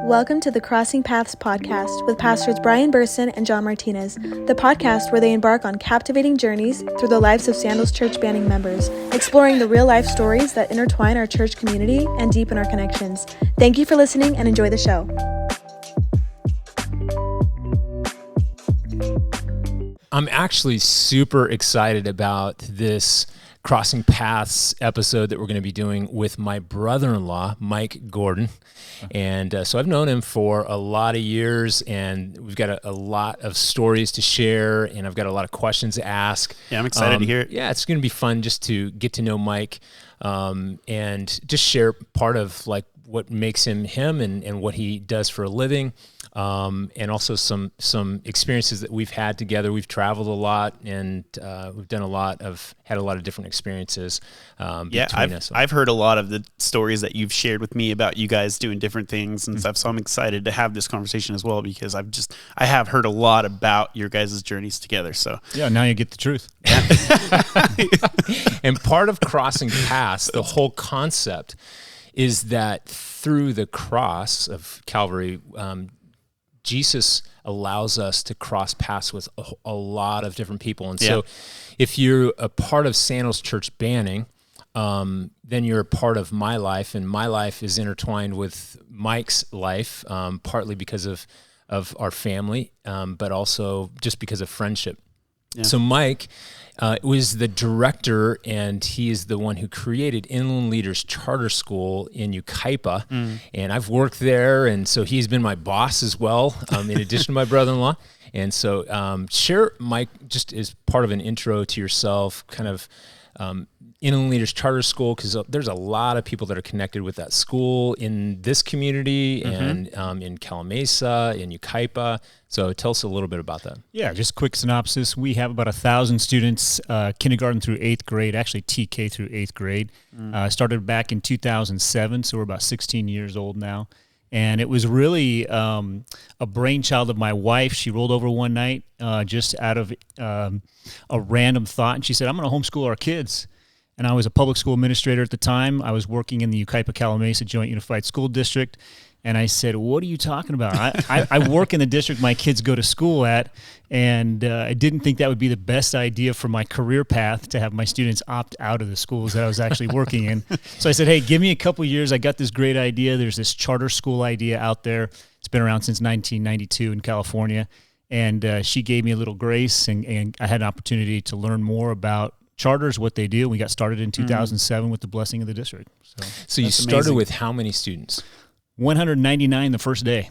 Welcome to the Crossing Paths podcast with Pastors Brian Burson and John Martinez, the podcast where they embark on captivating journeys through the lives of Sandals Church Banning members, exploring the real-life stories that intertwine our church community and deepen our connections. Thank you for listening and enjoy the show. I'm actually super excited about this Crossing Paths episode that we're going to be doing with my brother-in-law, Mike Gordon. And so I've known him for a lot of years, and we've got a lot of stories to share, and I've got a lot of questions to ask. Yeah, I'm excited to hear it. Yeah, it's going to be fun just to get to know Mike and just share part of like what makes him him and what he does for a living. And also some experiences that we've had together. We've traveled a lot, and we've had a lot of different experiences. I've heard a lot of the stories that you've shared with me about you guys doing different things and stuff. So I'm excited to have this conversation as well, because I have heard a lot about your guys' journeys together. So yeah, now you get the truth. And part of Crossing Paths, the whole concept is that through the cross of Calvary, Jesus allows us to cross paths with a lot of different people. And so if you're a part of Sandals Church Banning, then you're a part of my life, and my life is intertwined with Mike's life, partly because of our family, but also just because of friendship. Yeah. So Mike was the director, and he is the one who created Inland Leaders Charter School in Yucaipa, and I've worked there, and so he's been my boss as well, in addition to my brother-in-law. And so share, Mike, just as part of an intro to yourself, kind of Inland Leaders Charter School, because there's a lot of people that are connected with that school in this community and in Calamasa, in Yucaipa. So tell us a little bit about that. Yeah, just a quick synopsis. We have about 1,000 students, kindergarten through 8th grade, actually TK through 8th grade. Started back in 2007, so we're about 16 years old now. And it was really a brainchild of my wife. She rolled over one night just out of a random thought, and she said, I'm going to homeschool our kids. And I was a public school administrator at the time. I was working in the Yucaipa Calamasa Joint Unified School District. And I said, what are you talking about? I work in the district my kids go to school at, and I didn't think that would be the best idea for my career path to have my students opt out of the schools that I was actually working in. So I said, hey, give me a couple years. I got this great idea. There's this charter school idea out there. It's been around since 1992 in California. And she gave me a little grace, and I had an opportunity to learn more about charters, what they do. We got started in 2007 with the blessing of the district. So you started with how many students? 199 the first day.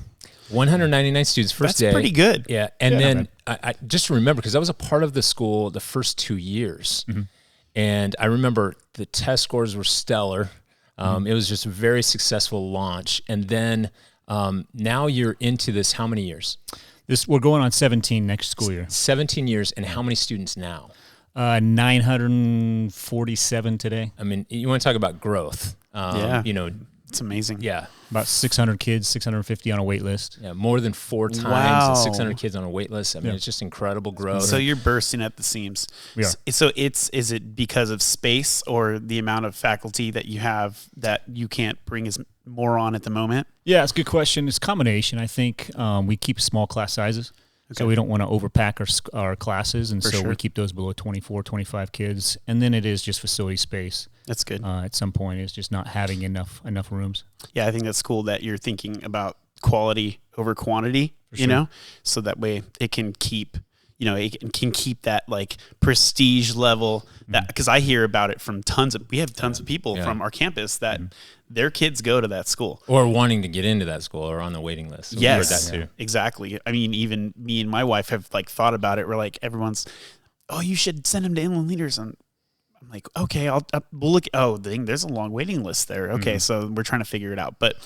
199 students first day. That's pretty good. Yeah. And then I just remember, because I was a part of the school the first 2 years. And I remember the test scores were stellar. It was just a very successful launch. And then now you're into this how many years? We're going on 17 next school year. 17 years. And how many students now? 947 today. I mean, you want to talk about growth. It's amazing. Yeah. About 600 kids, 650 on a wait list. Yeah, more than 4 times the 600 kids on a wait list. I mean, it's just incredible growth. So you're bursting at the seams. We are. So is it because of space or the amount of faculty that you have that you can't bring more on at the moment? Yeah, it's a good question. It's a combination. I think we keep small class sizes. Okay. So we don't want to overpack our classes, and we keep those below 24, 25 kids. And then it is just facility space. That's good. At some point, it's just not having enough rooms. Yeah, I think that's cool that you're thinking about quality over quantity, so that way it can keep, it can keep that like prestige level. That, because I hear about it from tons of people from our campus that their kids go to that school. Or wanting to get into that school or on the waiting list. So yes, that too. Exactly. I mean, even me and my wife have like thought about it. We're like, everyone's, oh, you should send him to Inland Leaders. And I'm like, okay, we'll look. Oh, there's a long waiting list there. Okay, so we're trying to figure it out. But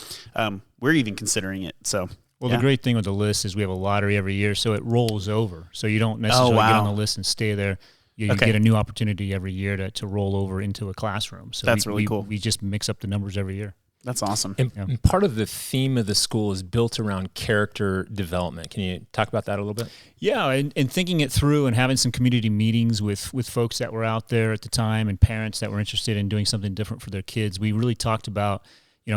we're even considering it. So. Well, the great thing with the list is we have a lottery every year, so it rolls over. So you don't necessarily get on the list and stay there. You get a new opportunity every year to roll over into a classroom. So that's really cool. We just mix up the numbers every year. That's awesome. And part of the theme of the school is built around character development. Can you talk about that a little bit? Yeah, and thinking it through and having some community meetings with folks that were out there at the time and parents that were interested in doing something different for their kids. We really talked about,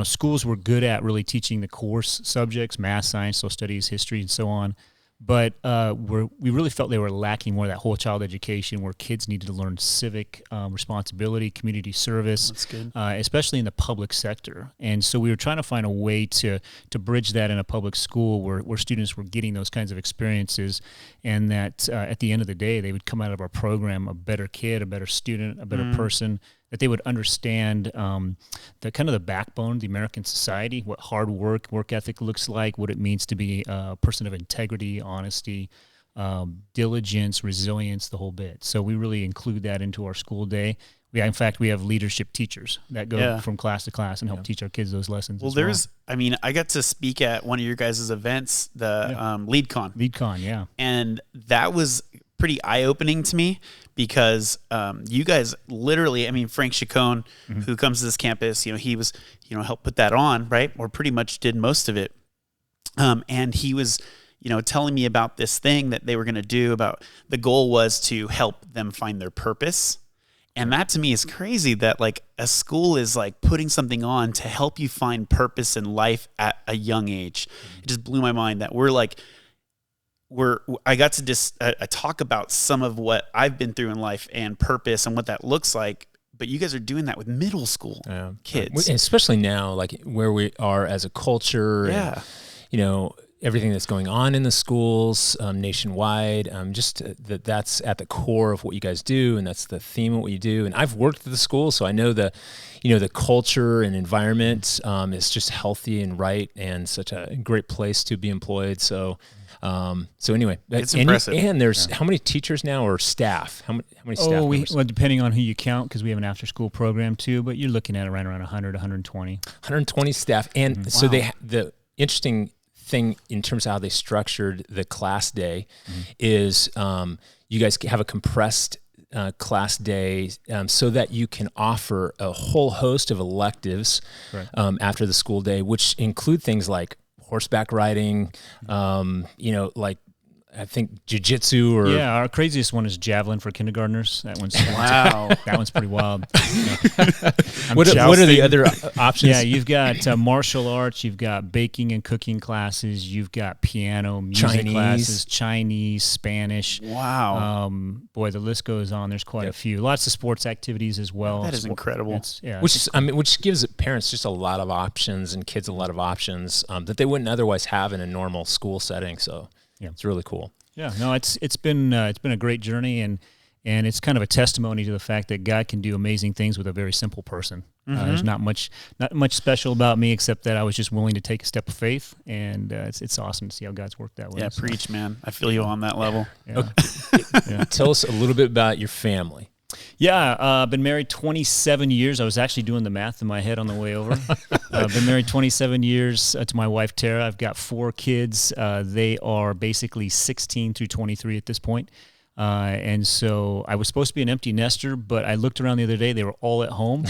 schools were good at really teaching the course subjects, math, science, social studies, history, and so on. But we really felt they were lacking more of that whole child education where kids needed to learn civic responsibility, community service. That's good. Especially in the public sector. And so we were trying to find a way to bridge that in a public school where students were getting those kinds of experiences, and that at the end of the day, they would come out of our program a better kid, a better student, a better person, that they would understand the kind of the backbone of the American society, what hard work ethic looks like, what it means to be a person of integrity, honesty, diligence, resilience, the whole bit. So we really include that into our school day. In fact, we have leadership teachers that go from class to class and help teach our kids those lessons. Well, I got to speak at one of your guys' events, the LeadCon. LeadCon, yeah. And that was pretty eye-opening to me because you guys literally, Frank Chacon, who comes to this campus, he was, helped put that on, right? Or pretty much did most of it. And he was, telling me about this thing that they were going to do about the goal was to help them find their purpose. And that to me is crazy that like a school is like putting something on to help you find purpose in life at a young age. It just blew my mind that I got to just talk about some of what I've been through in life and purpose and what that looks like. But you guys are doing that with middle school kids. Especially now, like where we are as a culture and, everything that's going on in the schools nationwide, that's at the core of what you guys do, and that's the theme of what you do. And I've worked at the school, so I know the culture and environment is just healthy and right, and such a great place to be employed. So anyway, it's impressive. And there's how many teachers now or staff? How many staff members? Well, depending on who you count, because we have an after-school program too, but you're looking at around 100, 120. 120 staff, and so the interesting thing in terms of how they structured the class day is you guys have a compressed class day so that you can offer a whole host of electives after the school day, which include things like horseback riding, like I think jiu-jitsu or... Yeah, our craziest one is javelin for kindergartners. That one's wow. That one's pretty wild. What are the other options? Yeah, you've got martial arts, you've got baking and cooking classes, you've got piano, music classes, Chinese, Spanish. Wow. Boy, the list goes on. There's quite a few. Lots of sports activities as well. That is incredible. Which gives parents just a lot of options and kids a lot of options that they wouldn't otherwise have in a normal school setting. So... yeah, it's really cool. Yeah, no, it's been a great journey, and it's kind of a testimony to the fact that God can do amazing things with a very simple person. There's not much special about me except that I was just willing to take a step of faith, and it's awesome to see how God's worked that way. Yeah, preach, man. I feel you on that level. Yeah. Yeah. Tell us a little bit about your family. Yeah, I've been married 27 years. I was actually doing the math in my head on the way over. I've been married 27 years to my wife, Tara. I've got 4 kids. They are basically 16 through 23 at this point. And so I was supposed to be an empty nester, but I looked around the other day. They were all at home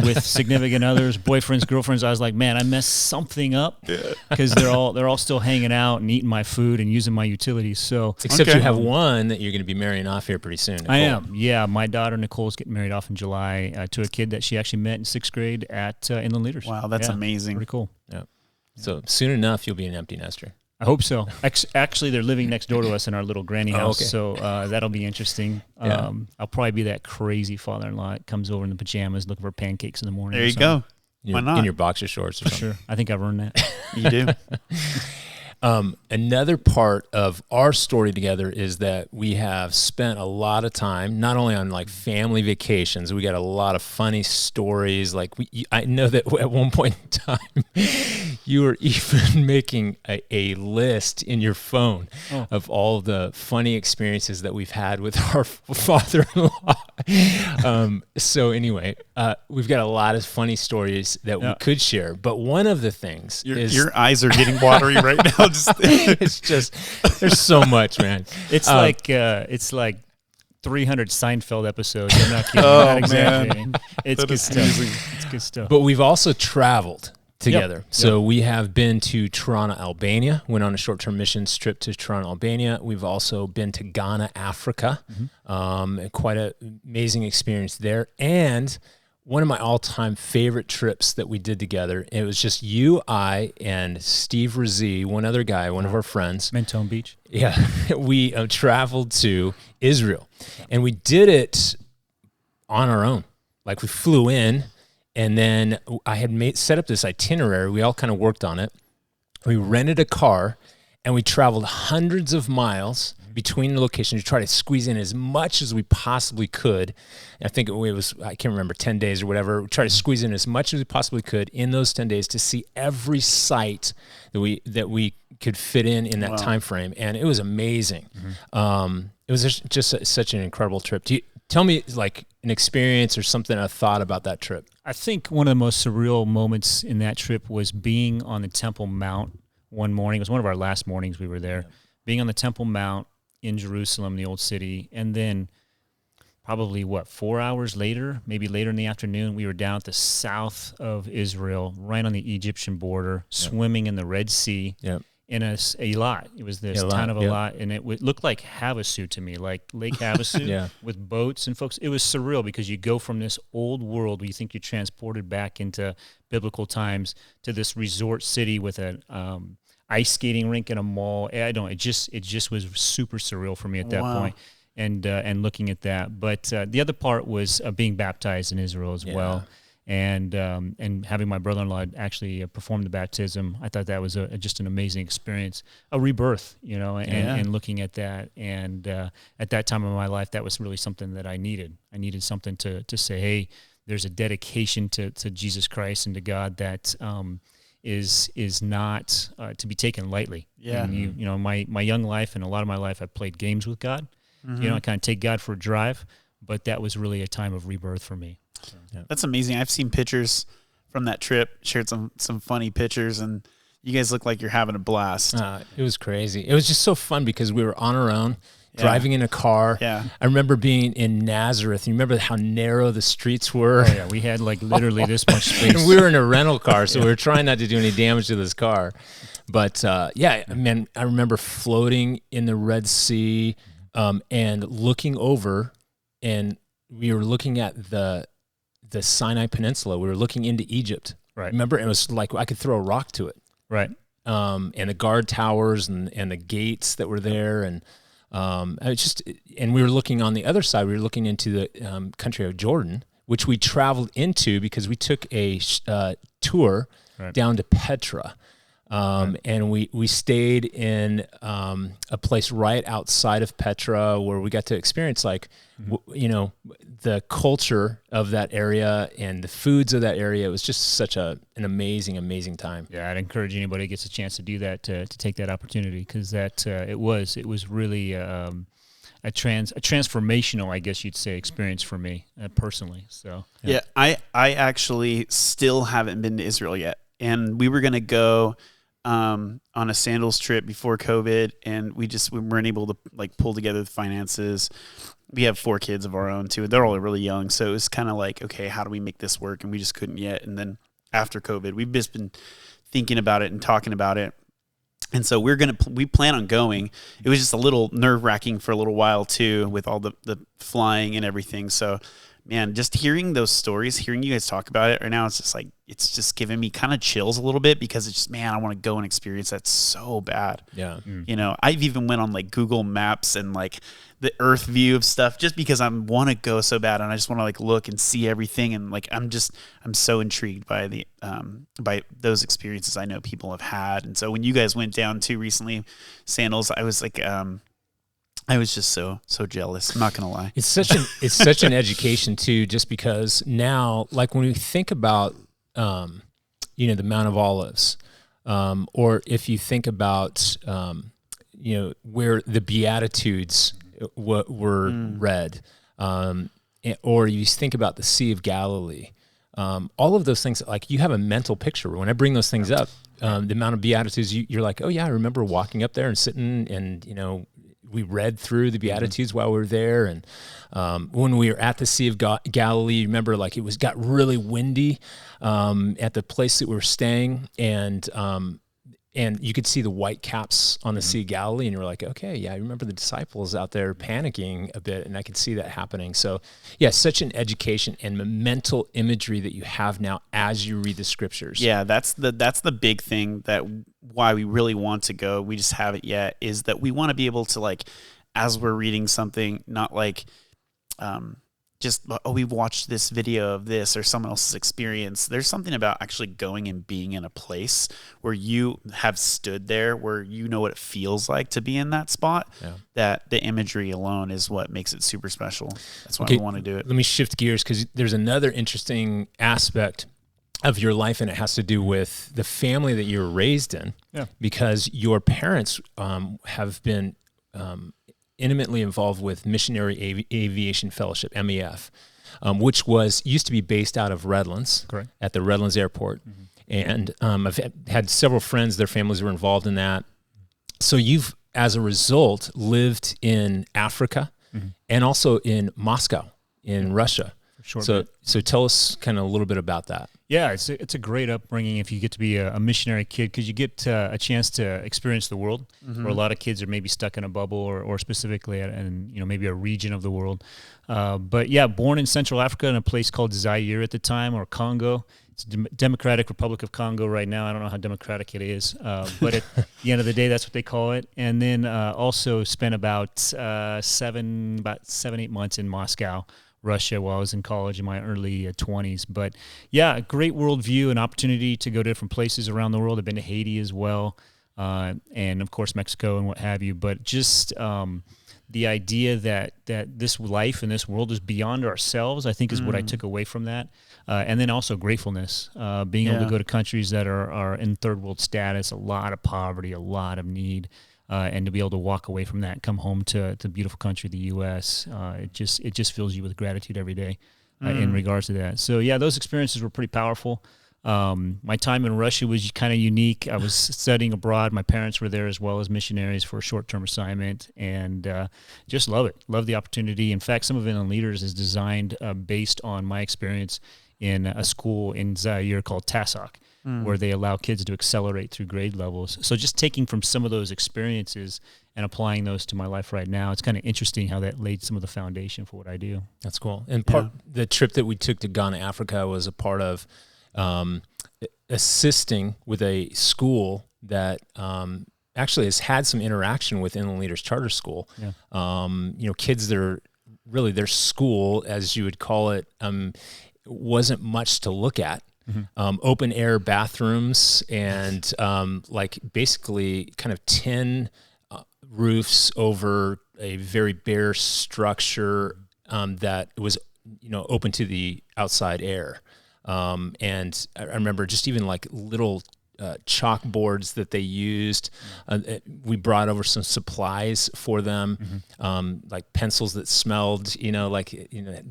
with significant others, boyfriends, girlfriends. I was like, man, I messed something up because they're all still hanging out and eating my food and using my utilities. So except you have one that you're going to be marrying off here pretty soon, Nicole. I am. Yeah, my daughter Nicole's getting married off in July to a kid that she actually met in 6th grade at Inland Leaders. Wow, that's amazing. Pretty cool. Yeah. So soon enough, you'll be an empty nester. I hope so. Actually, they're living next door to us in our little granny house, so that'll be interesting. Yeah. I'll probably be that crazy father-in-law that comes over in the pajamas looking for pancakes in the morning. There you go. Why not? In your boxer shorts or something. Sure. I think I've earned that. You do. Another part of our story together is that we have spent a lot of time, not only on like family vacations, we got a lot of funny stories. Like I know that at one point in time, you were even making a list in your phone of all the funny experiences that we've had with our father-in-law. So anyway, we've got a lot of funny stories that we could share. But one of the things is... Your eyes are getting watery right now. It's just, there's so much, man. It's like 300 Seinfeld episodes. I'm not kidding. I'm not exaggerating. It's good stuff. It's good stuff. But we've also traveled together. Yep. So we have been to Toronto, Albania, went on a short-term missions trip to Toronto, Albania. We've also been to Ghana, Africa. Quite an amazing experience there. And one of my all-time favorite trips that we did together. It was just you, I, and Steve Razee, one other guy, one of our friends. Mentone Beach. Yeah, we traveled to Israel, and we did it on our own. Like we flew in, and then I had set up this itinerary. We all kind of worked on it. We rented a car, and we traveled hundreds of miles between the locations to try to squeeze in as much as we possibly could. I think it was, I can't remember, 10 days or whatever. We tried to squeeze in as much as we possibly could in those 10 days to see every site that we could fit in that time frame. And it was amazing. It was just such an incredible trip. Tell me like an experience or something, a thought about that trip. I think one of the most surreal moments in that trip was being on the Temple Mount one morning. It was one of our last mornings we were there. Being on the Temple Mount in Jerusalem, the old city, and then probably 4 hours later, maybe later in the afternoon, we were down at the south of Israel, right on the Egyptian border, swimming in the Red Sea in a Eilat. It was this town of Eilat, and it looked like Havasu to me, like Lake Havasu with boats and folks. It was surreal because you go from this old world where you think you're transported back into biblical times to this resort city with an ice skating rink and a mall. I don't. It just was super surreal for me at that point, and looking at that. But the other part was being baptized in Israel as well, and having my brother-in-law actually perform the baptism. I thought that was just an amazing experience, a rebirth, and looking at that. And at that time of my life, that was really something that I needed. I needed something to say, hey, there's a dedication to Jesus Christ and to God that is not to be taken lightly. Yeah. And my young life and a lot of my life, I played games with God. I kind of take God for a drive, but that was really a time of rebirth for me. So, That's amazing. I've seen pictures from that trip, shared some funny pictures, and you guys look like you're having a blast. It was crazy. It was just so fun because we were on our own, driving in a car. Yeah. I remember being in Nazareth. You remember how narrow the streets were? Oh, yeah. We had like literally this much space. And we were in a rental car, so we were trying not to do any damage to this car. But I remember floating in the Red Sea and looking over, and we were looking at the Sinai Peninsula. We were looking into Egypt. Right. Remember? It was like I could throw a rock to it. Right. And the guard towers and the gates that were there, and and we were looking on the other side. We were looking into the country of Jordan, which we traveled into because we took a tour down to Petra, and we stayed in a place right outside of Petra where we got to experience the culture of that area and the foods of that area. It was just such an amazing time. Yeah, I'd encourage anybody who gets a chance to do that to take that opportunity, because that it was really a transformational, I guess you'd say, experience for me personally. So I actually still haven't been to Israel yet, and we were gonna go on a sandals trip before COVID, and we weren't able to pull together the finances. We have 4 kids of our own too. They're all really young. So it was kind of like, okay, how do we make this work? And we just couldn't yet. And then after COVID, we've just been thinking about it and talking about it. And so we plan on going. It was just a little nerve wracking for a little while too, with all the flying and everything. So man, just hearing those stories, hearing you guys talk about it right now, it's just giving me kind of chills a little bit, because it's just, man, I want to go and experience that so bad. Yeah. I've even went on Google Maps and the Earth view of stuff, just because I want to go so bad, and I just want to look and see everything. And I'm so intrigued by by those experiences I know people have had. And so when you guys went down to recently, Sandals, I was I was just so jealous. I'm not gonna lie. It's such an education too, just because now, when we think about the Mount of Olives, or if you think about where the Beatitudes were read, or you think about the Sea of Galilee, all of those things, you have a mental picture. When I bring those things up, the Mount of Beatitudes, you're like, oh yeah, I remember walking up there and sitting and we read through the Beatitudes while we were there. And when we were at the Sea of Galilee, remember, it got really windy at the place that we were staying. And and you could see the white caps on the Sea of Galilee, and you were like, okay, yeah, I remember the disciples out there panicking a bit, and I could see that happening. So, yeah, such an education and mental imagery that you have now as you read the scriptures. Yeah, that's the big thing, that why we really want to go. We just haven't yet, is that we want to be able to, like, as we're reading something, not like just, oh, we've watched this video of this or someone else's experience. There's something about actually going and being in a place where you have stood there, where you know what it feels like to be in that spot, that the imagery alone is what makes it super special. That's why we want to do it. Let me shift gears, because there's another interesting aspect of your life, and it has to do with the family that you were raised in, because your parents have been intimately involved with Missionary Aviation Fellowship, MEF, which used to be based out of Redlands, correct, at the Redlands Airport. And I've had several friends, their families were involved in that. So you've, as a result, lived in Africa and also in Moscow, in Russia. So tell us kind of a little bit about that. Yeah, it's a great upbringing if you get to be a missionary kid, because you get a chance to experience the world, where a lot of kids are maybe stuck in a bubble, or specifically in maybe a region of the world. But yeah, born in Central Africa in a place called Zaire at the time, or Congo. It's Democratic Republic of Congo right now. I don't know how democratic it is, but at the end of the day, that's what they call it. And then also spent about 7-8 months in Moscow, Russia, while I was in college in my early 20s. But yeah, great worldview, an opportunity to go to different places around the world. I've been to Haiti as well, and of course Mexico and what have you. But just the idea that this life and this world is beyond ourselves, I think, is what I took away from that. And then also gratefulness, being able to go to countries that are in third world status, a lot of poverty, a lot of need. And to be able to walk away from that and come home to the beautiful country, the U.S., it just fills you with gratitude every day in regards to that. So yeah, those experiences were pretty powerful. My time in Russia was kind of unique. I was studying abroad. My parents were there as well as missionaries for a short-term assignment, and just love it. Love the opportunity. In fact, some of Inland Leaders is designed based on my experience in a school in Zaire called TASOC, where they allow kids to accelerate through grade levels. So just taking from some of those experiences and applying those to my life right now, it's kind of interesting how that laid some of the foundation for what I do. That's cool. And the trip that we took to Ghana, Africa, was a part of assisting with a school that actually has had some interaction with Inland Leaders Charter School. Kids that are really, their school, as you would call it, wasn't much to look at. Open air bathrooms and basically kind of tin roofs over a very bare structure that was open to the outside air. And I remember just even like little chalkboards that they used. We brought over some supplies for them, like pencils that smelled,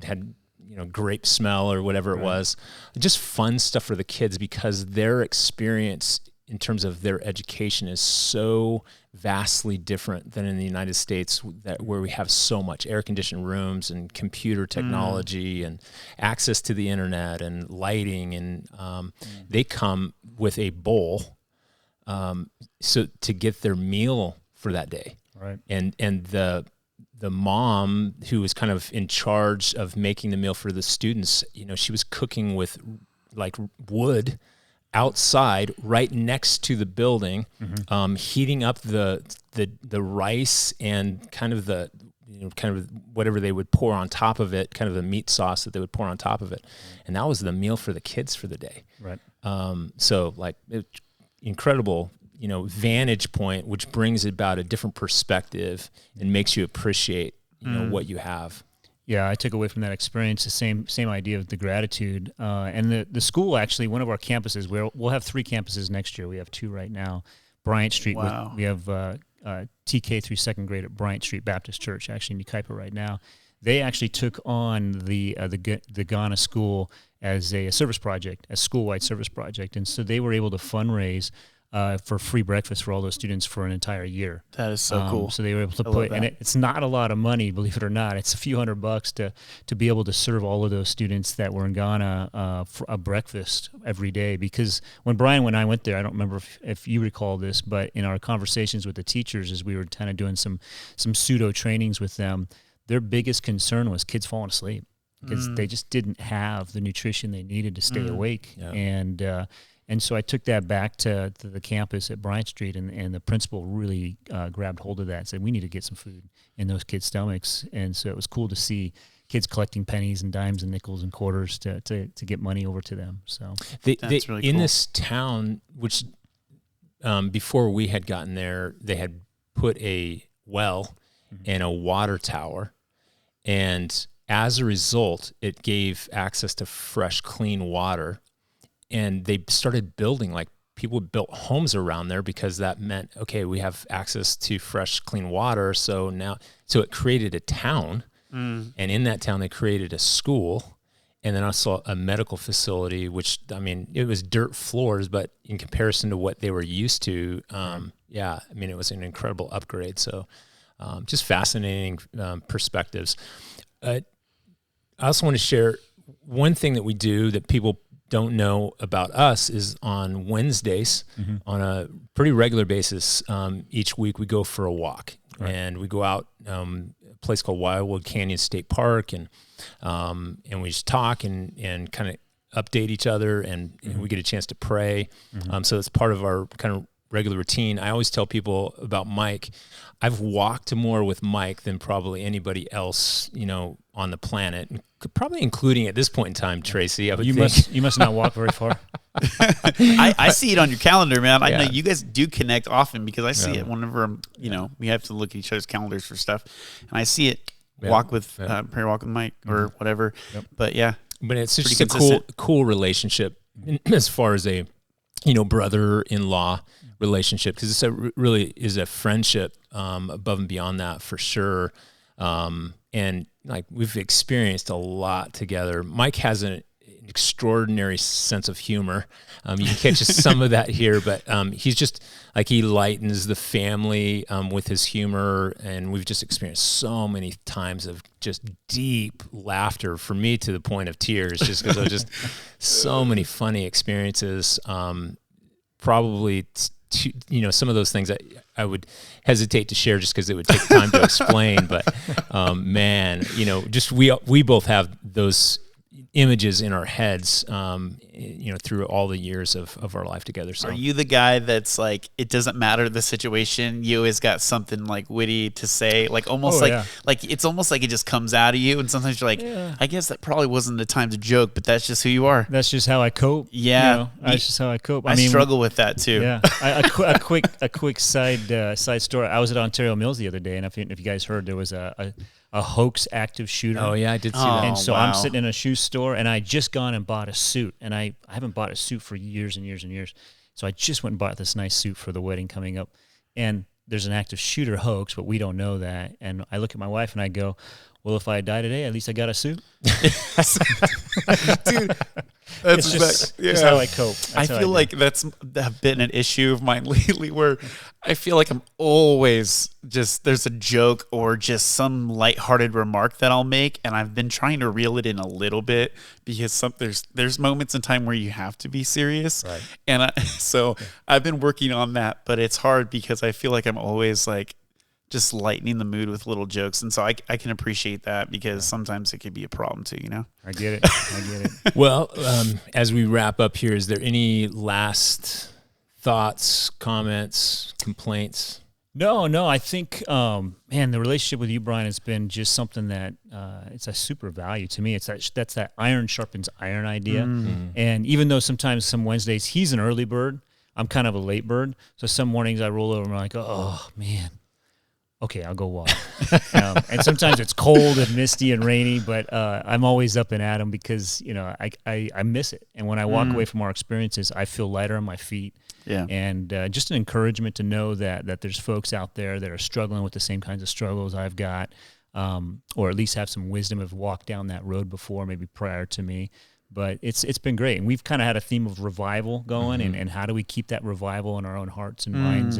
had grape smell or whatever it was. Just fun stuff for the kids, because their experience in terms of their education is so vastly different than in the United States, where we have so much air-conditioned rooms and computer technology and access to the internet and lighting, and they come with a bowl so to get their meal for that day. Right. And the mom who was kind of in charge of making the meal for the students, she was cooking with like wood outside right next to the building, heating up the rice and kind of the whatever they would pour on top of it, kind of the meat sauce that they would pour on top of it. And that was the meal for the kids for the day. Right. So incredible, vantage point, which brings about a different perspective and makes you appreciate, what you have. Yeah, I took away from that experience the same idea of the gratitude. And the school, actually, one of our campuses, we'll have 3 campuses next year. We have 2 right now. Bryant Street, wow. We have TK through 2nd grade at Bryant Street Baptist Church, actually in Yucaipa right now. They actually took on the Ghana school as a service project, a school-wide service project. And so they were able to fundraise for free breakfast for all those students for an entire year. That is so cool. So they were able to I put, love and that. it's not a lot of money, believe it or not. It's a few $100 to be able to serve all of those students that were in Ghana for a breakfast every day. Because when I went there, I don't remember if you recall this, but in our conversations with the teachers, as we were kind of doing some pseudo trainings with them, their biggest concern was kids falling asleep because they just didn't have the nutrition they needed to stay awake. Yeah. And so I took that back to the campus at Bryant Street, and the principal really grabbed hold of that and said, we need to get some food in those kids' stomachs. And so it was cool to see kids collecting pennies and dimes and nickels and quarters to get money over to them. So That's really cool. In this town, which before we had gotten there, they had put a well and a water tower. And as a result, it gave access to fresh, clean water. And they started building, like people built homes around there because that meant, okay, we have access to fresh, clean water. So it created a town. And in that town, they created a school. And then also a medical facility, which, I mean, it was dirt floors, but in comparison to what they were used to, it was an incredible upgrade. So just fascinating perspectives. I also want to share one thing that we do that people don't know about us is on Wednesdays, on a pretty regular basis, each week we go for a walk. Right. And we go out a place called Wildwood Canyon State Park, and we just talk and kind of update each other, and we get a chance to pray. So it's part of our kind of regular routine. I always tell people about Mike. I've walked more with Mike than probably anybody else, on the planet, probably including at this point in time, Tracy. I would think. You must not walk very far. I see it on your calendar, man. I Yeah. know you guys do connect often because I see it whenever I'm, we have to look at each other's calendars for stuff, and I see it. Prayer walk with Mike or whatever. Yep. But it's just a cool relationship as far as a brother-in-law relationship, because it really is a friendship above and beyond that for sure. And like we've experienced a lot together. Mike has an extraordinary sense of humor. You can catch some of that here, but he's just like, he lightens the family with his humor, and we've just experienced so many times of just deep laughter, for me to the point of tears, just because of just so many funny experiences. Probably some of those things I would hesitate to share just because it would take time to explain. But man, just we both have those images in our heads, through all the years of our life together. So, are you the guy that's like, it doesn't matter the situation, you always got something like witty to say, like almost like it's almost like it just comes out of you, and sometimes you're like, I guess that probably wasn't the time to joke, but that's just who you are. That's just how I cope. Yeah, that's just how I cope. I struggle with that too. Yeah, a quick side story. I was at Ontario Mills the other day, and if you guys heard, there was a hoax active shooter. Oh yeah, I did see that. And so I'm sitting in a shoe store, and I just gone and bought a suit, and I haven't bought a suit for years and years and years. So I just went and bought this nice suit for the wedding coming up, and there's an active shooter hoax, but we don't know that. And I look at my wife and I go, well, if I die today, at least I got a suit. Dude, that's just how I cope. I feel like that's been an issue of mine lately, where I feel like I'm always just, there's a joke or just some lighthearted remark that I'll make, and I've been trying to reel it in a little bit because there's moments in time where you have to be serious, right? And so I've been working on that, but it's hard because I feel like I'm always like just lightening the mood with little jokes. And so I can appreciate that, because sometimes it could be a problem too, I get it. Well, as we wrap up here, is there any last thoughts, comments, complaints? No, I think, the relationship with you, Brian, has been just something that it's a super value to me. That's that iron sharpens iron idea. Mm-hmm. And even though sometimes some Wednesdays he's an early bird, I'm kind of a late bird. So some mornings I roll over and I'm like, oh man, okay, I'll go walk. And sometimes it's cold and misty and rainy, but I'm always up and at 'em because, I miss it. And when I walk away from our experiences, I feel lighter on my feet. Yeah. And just an encouragement to know that there's folks out there that are struggling with the same kinds of struggles I've got, or at least have some wisdom, have walked down that road before, maybe prior to me. But it's been great, and we've kind of had a theme of revival going, and how do we keep that revival in our own hearts and minds,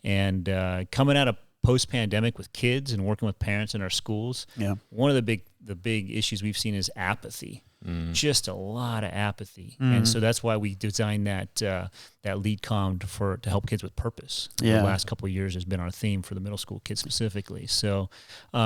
and coming out of post-pandemic with kids and working with parents in our schools. Yeah, one of the big issues we've seen is apathy. Just a lot of apathy, and so that's why we designed that lead com to help kids with purpose. The last couple of years has been our theme for the middle school kids specifically. So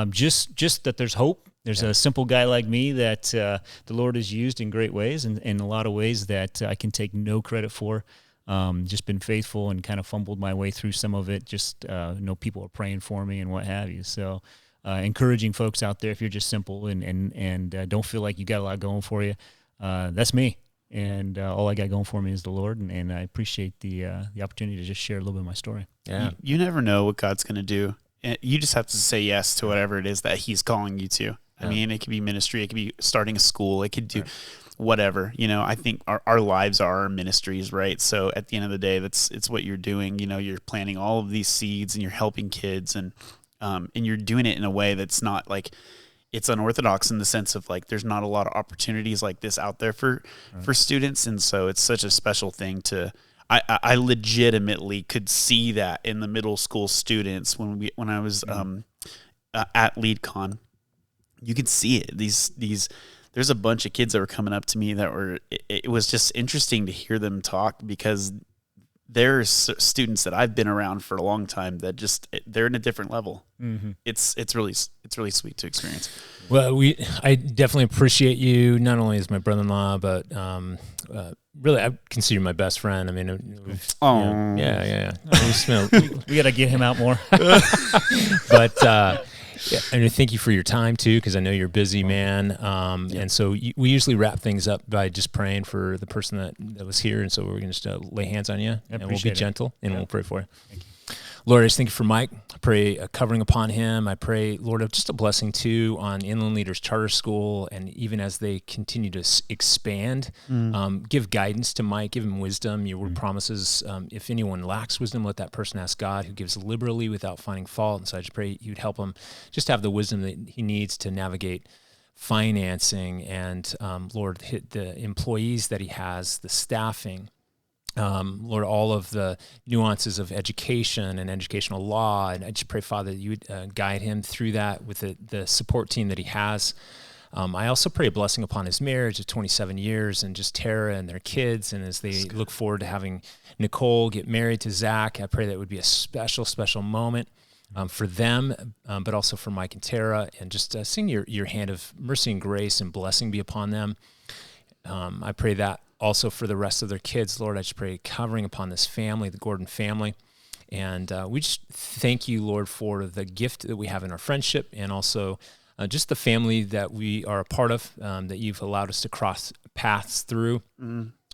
just that there's hope. There's a simple guy like me that the Lord has used in great ways, and in a lot of ways that I can take no credit for. Just been faithful and kind of fumbled my way through some of it. Just know people are praying for me and what have you. So encouraging folks out there, if you're just simple and don't feel like you got a lot going for you, that's me. And all I got going for me is the Lord, and I appreciate the opportunity to just share a little bit of my story. Yeah, you never know what God's going to do. You just have to say yes to whatever it is that He's calling you to. I mean, it could be ministry, it could be starting a school, it could do whatever. I think our lives are our ministries, right? So at the end of the day, it's what you're doing. You're planting all of these seeds, and you're helping kids, and you're doing it in a way that's not like it's unorthodox in the sense of like there's not a lot of opportunities like this out there for students, and so it's such a special thing to. I legitimately could see that in the middle school students when I was at LeadCon. You could see it. There's a bunch of kids that were coming up to me that were. It was just interesting to hear them talk, because there are students that I've been around for a long time that they're in a different level. It's really sweet to experience. Well, I definitely appreciate you, not only as my brother-in-law, but really I consider you my best friend. I mean, yeah. We got to get him out more. But and thank you for your time too, because I know you're a busy man. And so we usually wrap things up by just praying for the person that was here. And so we're going to just lay hands on you, and we'll be gentle, and we'll pray for you. Thank you. Lord, I just thank you for Mike. I pray a covering upon him. I pray, Lord, just a blessing too on Inland Leaders Charter School, and even as they continue to expand, give guidance to Mike, give him wisdom. Your word promises, if anyone lacks wisdom, let that person ask God, who gives liberally without finding fault. And so I just pray you'd help him just have the wisdom that he needs to navigate financing and, Lord, hit the employees that he has, the staffing. Lord, all of the nuances of education and educational law. And I just pray, Father, that you would guide him through that with the support team that he has. I also pray a blessing upon his marriage of 27 years, and just Tara and their kids. And as they look forward to having Nicole get married to Zach, I pray that it would be a special, special moment for them, but also for Mike and Tara. And just seeing your hand of mercy and grace and blessing be upon them. I pray that also for the rest of their kids. Lord, I just pray covering upon this family, the Gordon family. And we just thank you, Lord, for the gift that we have in our friendship, and also just the family that we are a part of, that you've allowed us to cross paths through.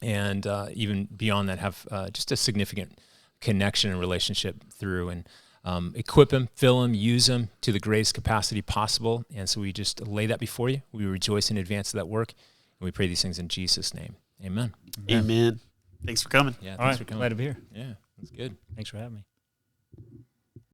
And even beyond that, have just a significant connection and relationship through. And equip him, fill him, use him to the greatest capacity possible. And so we just lay that before you. We rejoice in advance of that work. And we pray these things in Jesus' name. Amen. Amen. Thanks for coming. Yeah, thanks for coming. Glad to be here. Yeah, that's good. Thanks for having me.